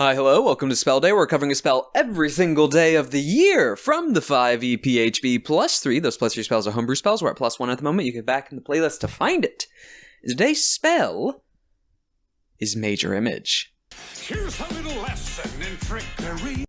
Hi, hello, welcome to Spell Day. We're covering a spell every single day of the year from the 5e PHB plus 3. Those plus 3 spells are homebrew spells. We're at plus 1 at the moment. You get back in the playlist to find it. Today's spell is Major Image. Here's a little lesson in trickery.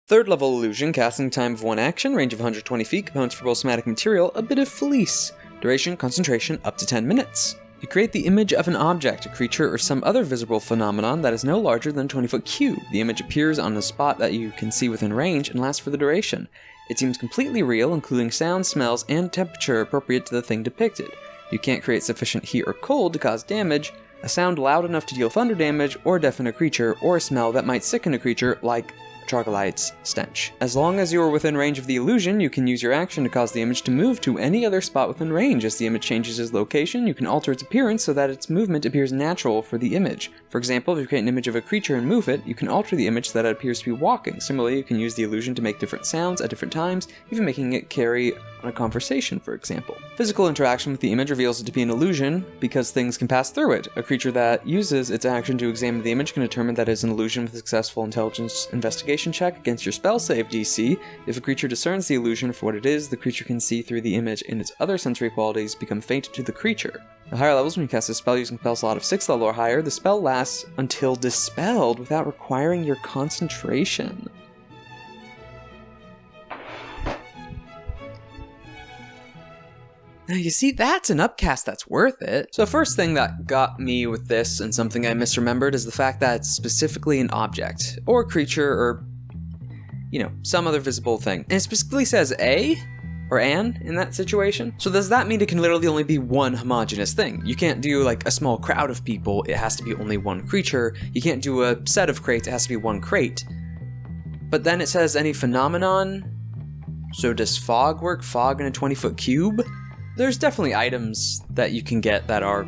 Third level illusion, casting time of 1 action, range of 120 feet, components for both somatic material, a bit of fleece. Duration, concentration, up to 10 minutes. You create the image of an object, a creature, or some other visible phenomenon that is no larger than a 20-foot cube. The image appears on a spot that you can see within range and lasts for the duration. It seems completely real, including sounds, smells, and temperature appropriate to the thing depicted. You can't create sufficient heat or cold to cause damage, a sound loud enough to deal thunder damage, or deafen a creature, or a smell that might sicken a creature, like Troglodyte's stench. As long as you are within range of the illusion, you can use your action to cause the image to move to any other spot within range. As the image changes its location, you can alter its appearance so that its movement appears natural for the image. For example, if you create an image of a creature and move it, you can alter the image so that it appears to be walking. Similarly, you can use the illusion to make different sounds at different times, even making it carry on a conversation, for example. Physical interaction with the image reveals it to be an illusion because things can pass through it. A creature that uses its action to examine the image can determine that it is an illusion with a successful intelligence investigation check against your spell save DC. If a creature discerns the illusion for what it is, the creature can see through the image, and its other sensory qualities become faint to the creature. At higher levels, when you cast a spell using spell slot of 6th level or higher, the spell lasts until dispelled without requiring your concentration. Now you see, that's an upcast that's worth it. So first thing that got me with this, and something I misremembered, is the fact that it's specifically an object, or creature, or, some other visible thing. And it specifically says a, or an, in that situation. So does that mean it can literally only be one homogeneous thing? You can't do like a small crowd of people, it has to be only one creature. You can't do a set of crates, it has to be one crate. But then it says any phenomenon. So does fog work? Fog in a 20-foot cube? There's definitely items that you can get that are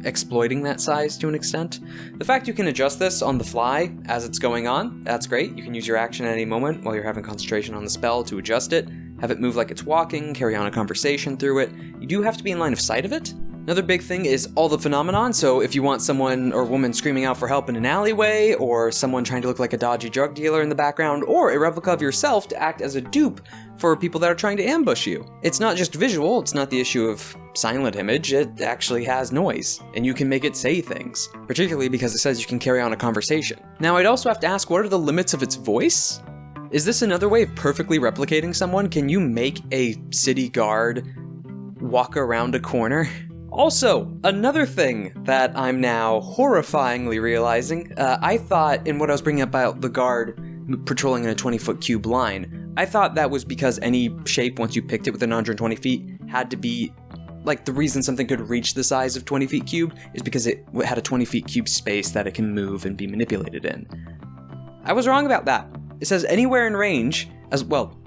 exploiting that size to an extent. The fact you can adjust this on the fly as it's going on, that's great. You can use your action at any moment while you're having concentration on the spell to adjust it, have it move like it's walking, carry on a conversation through it. You do have to be in line of sight of it. Another big thing is all the phenomenon, so if you want someone or woman screaming out for help in an alleyway, or someone trying to look like a dodgy drug dealer in the background, or a replica of yourself to act as a dupe for people that are trying to ambush you. It's not just visual, it's not the issue of silent image, it actually has noise, and you can make it say things, particularly because it says you can carry on a conversation. Now I'd also have to ask, what are the limits of its voice? Is this another way of perfectly replicating someone? Can you make a city guard walk around a corner? Also, another thing that I'm now horrifyingly realizing, I thought in what I was bringing up about the guard patrolling in a 20-foot cube line, I thought that was because any shape, once you picked it within 120 feet, had to be, like, the reason something could reach the size of 20 feet cube is because it had a 20 feet cube space that it can move and be manipulated in. I was wrong about that. It says anywhere in range, as well,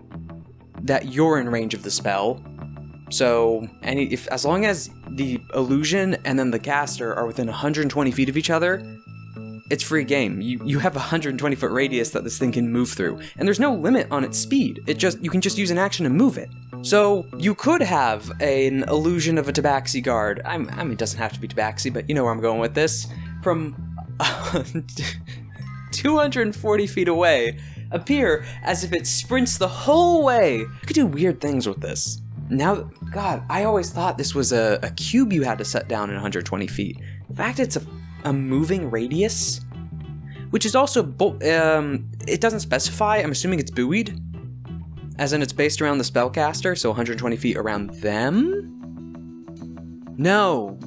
that you're in range of the spell. So, as long as the illusion and then the caster are within 120 feet of each other, it's free game. You have a 120-foot radius that this thing can move through, and there's no limit on its speed. You can just use an action to move it. So you could have an illusion of a tabaxi guard. I mean, it doesn't have to be tabaxi, but you know where I'm going with this. From 240 feet away, appear as if it sprints the whole way. You could do weird things with this. Now, God, I always thought this was a cube you had to set down in 120 feet. In fact, it's a moving radius, which is also, it doesn't specify, I'm assuming it's buoyed, as in it's based around the spellcaster, so 120 feet around them? No.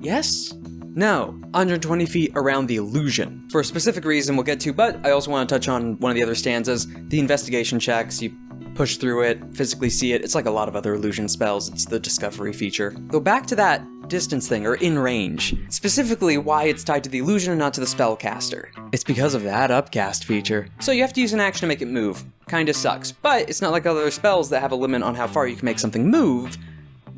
Yes? No. 120 feet around the illusion. For a specific reason we'll get to, but I also want to touch on one of the other stanzas, the investigation checks. You push through it, physically see it. It's like a lot of other illusion spells, it's the discovery feature. Go back to that distance thing, or in range. Specifically why it's tied to the illusion and not to the spellcaster. It's because of that upcast feature. So you have to use an action to make it move. Kinda sucks, but it's not like other spells that have a limit on how far you can make something move.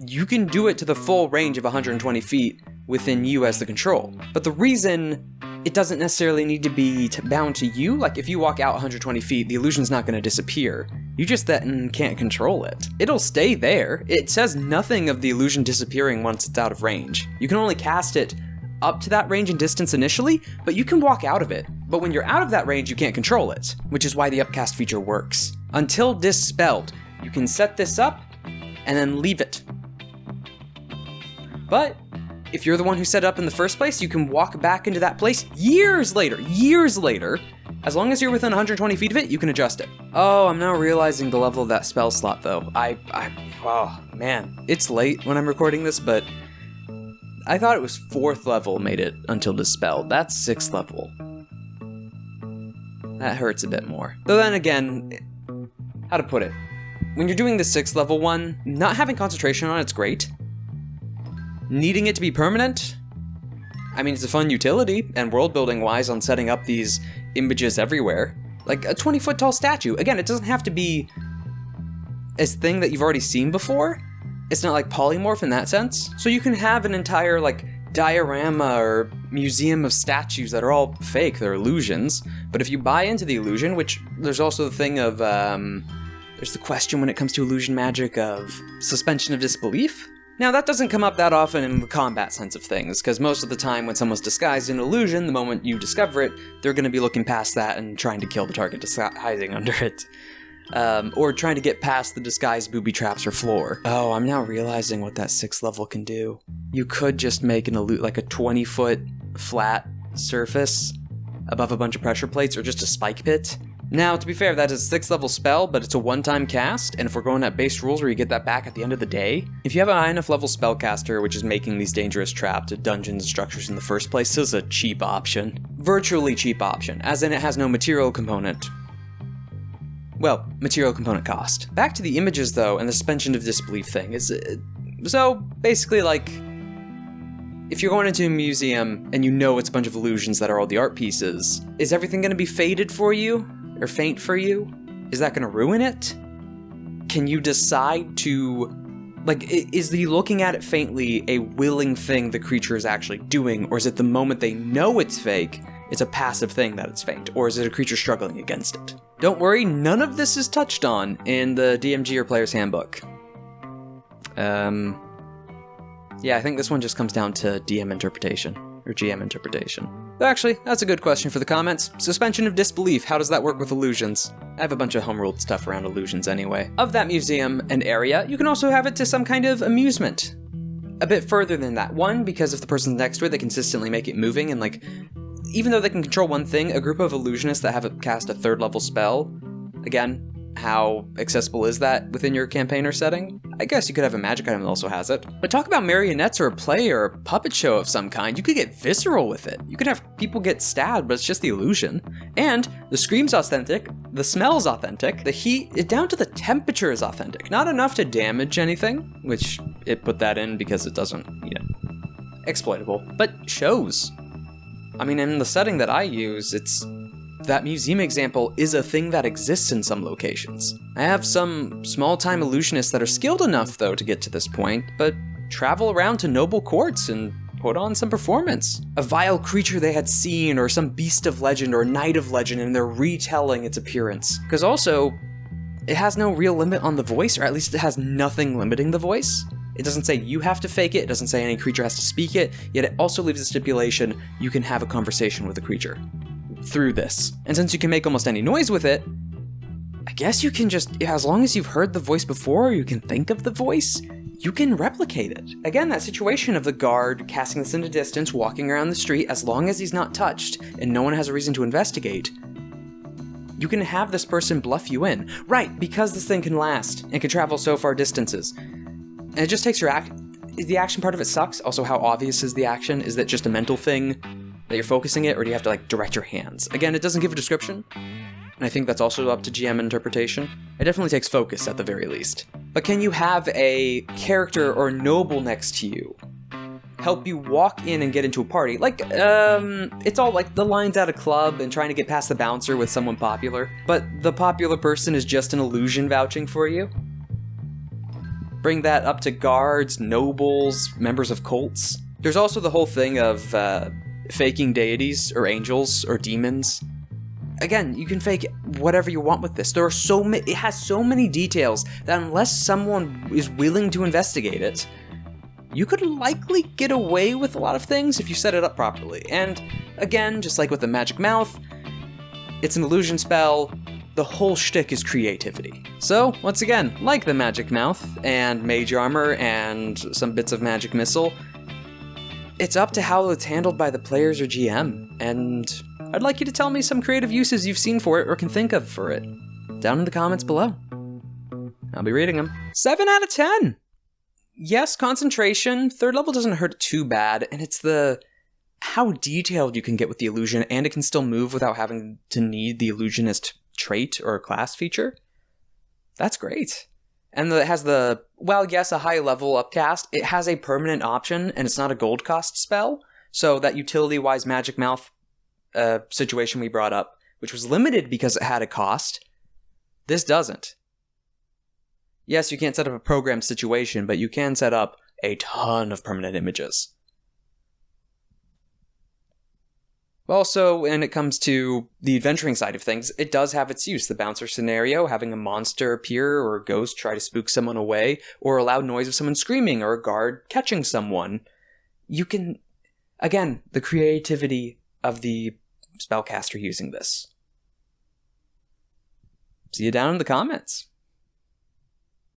You can do it to the full range of 120 feet within you as the control. But the reason it doesn't necessarily need to be bound to you. Like, if you walk out 120 feet, the illusion's not going to disappear. You just then can't control it. It'll stay there. It says nothing of the illusion disappearing once it's out of range. You can only cast it up to that range and distance initially, but you can walk out of it. But when you're out of that range, you can't control it, which is why the upcast feature works. Until dispelled, you can set this up and then leave it. But if you're the one who set it up in the first place, you can walk back into that place years later. As long as you're within 120 feet of it, you can adjust it. Oh, I'm now realizing the level of that spell slot, though. Oh, man. It's late when I'm recording this, but I thought it was 4th level made it until dispelled. That's 6th level. That hurts a bit more. Though then again, how to put it? When you're doing the 6th level one, not having concentration on it's great. Needing it to be permanent? I mean, it's a fun utility, and world building wise on setting up these images everywhere. Like a 20-foot tall statue. Again, it doesn't have to be a thing that you've already seen before. It's not like polymorph in that sense. So you can have an entire like diorama or museum of statues that are all fake, they're illusions. But if you buy into the illusion, which there's also the thing of, there's the question when it comes to illusion magic of suspension of disbelief. Now, that doesn't come up that often in the combat sense of things, because most of the time when someone's disguised in illusion, the moment you discover it, they're going to be looking past that and trying to kill the target hiding under it. Or trying to get past the disguised booby traps or floor. Oh, I'm now realizing what that 6th level can do. You could just make like a 20-foot flat surface above a bunch of pressure plates, or just a spike pit. Now, to be fair, that is a 6th level spell, but it's a one-time cast, and if we're going at base rules where you get that back at the end of the day, if you have a high enough level spellcaster, which is making these dangerous trapped dungeons and structures in the first place, this is a cheap option. Virtually cheap option, as in it has no material component. Well, material component cost. Back to the images, though, and the suspension of disbelief thing is... so, basically, like, if you're going into a museum and you know it's a bunch of illusions that are all the art pieces, is everything going to be faded for you? Or faint for you? Is that going to ruin it? Can you decide to... like, is the looking at it faintly a willing thing the creature is actually doing, or is it the moment they know it's fake, it's a passive thing that it's faint, or is it a creature struggling against it? Don't worry, none of this is touched on in the DMG or Player's Handbook. Yeah, I think this one just comes down to DM interpretation, or GM interpretation. Actually, that's a good question for the comments. Suspension of disbelief, how does that work with illusions? I have a bunch of home-ruled stuff around illusions anyway. Of that museum and area, you can also have it to some kind of amusement. A bit further than that. One, because if the person's next to it, they consistently make it moving, and like, even though they can control one thing, a group of illusionists that have it cast a 3rd level spell, again, how accessible is that within your campaign or setting? I guess you could have a magic item that also has it. But talk about marionettes or a play or a puppet show of some kind. You could get visceral with it. You could have people get stabbed, but it's just the illusion. And the scream's authentic, the smell's authentic, the heat, down to the temperature is authentic. Not enough to damage anything, which it put that in because it doesn't, exploitable, but shows. I mean, in the setting that I use, that museum example is a thing that exists in some locations. I have some small-time illusionists that are skilled enough, though, to get to this point, but travel around to noble courts and put on some performance. A vile creature they had seen, or some beast of legend or knight of legend, and they're retelling its appearance. Because also, it has no real limit on the voice, or at least it has nothing limiting the voice. It doesn't say you have to fake it, it doesn't say any creature has to speak it, yet it also leaves a stipulation you can have a conversation with the creature through this. And since you can make almost any noise with it, I guess you can just, as long as you've heard the voice before, or you can think of the voice, you can replicate it. Again, that situation of the guard casting this into distance, walking around the street, as long as he's not touched and no one has a reason to investigate, you can have this person bluff you in. Right, because this thing can last and can travel so far distances. And it just takes your the action part of it sucks. Also, how obvious is the action? Is that just a mental thing that you're focusing it, or do you have to like direct your hands? Again, it doesn't give a description, and I think that's also up to GM interpretation. It definitely takes focus at the very least. But can you have a character or noble next to you help you walk in and get into a party? Like, it's all like the lines at a club and trying to get past the bouncer with someone popular, but the popular person is just an illusion vouching for you. Bring that up to guards, nobles, members of cults. There's also the whole thing of faking deities or angels or demons. Again, you can fake whatever you want with this. There are it has so many details that unless someone is willing to investigate it, you could likely get away with a lot of things if you set it up properly. And again, just like with the Magic Mouth, it's an illusion spell. The whole shtick is creativity. So, once again, like the Magic Mouth and Mage Armor and some bits of Magic Missile, it's up to how it's handled by the players or GM, and I'd like you to tell me some creative uses you've seen for it or can think of for it, down in the comments below. I'll be reading them. 7 out of 10! Yes, concentration, 3rd level doesn't hurt too bad, and it's the how detailed you can get with the illusion, and it can still move without having to need the illusionist trait or class feature. That's great. And it has the, well, yes, a high level upcast. It has a permanent option, and it's not a gold cost spell, so that utility-wise Magic Mouth situation we brought up, which was limited because it had a cost, this doesn't. Yes, you can't set up a program situation, but you can set up a ton of permanent images. Also, when it comes to the adventuring side of things, it does have its use. The bouncer scenario, having a monster appear or a ghost try to spook someone away, or a loud noise of someone screaming, or a guard catching someone. You can, again, the creativity of the spellcaster using this. See you down in the comments.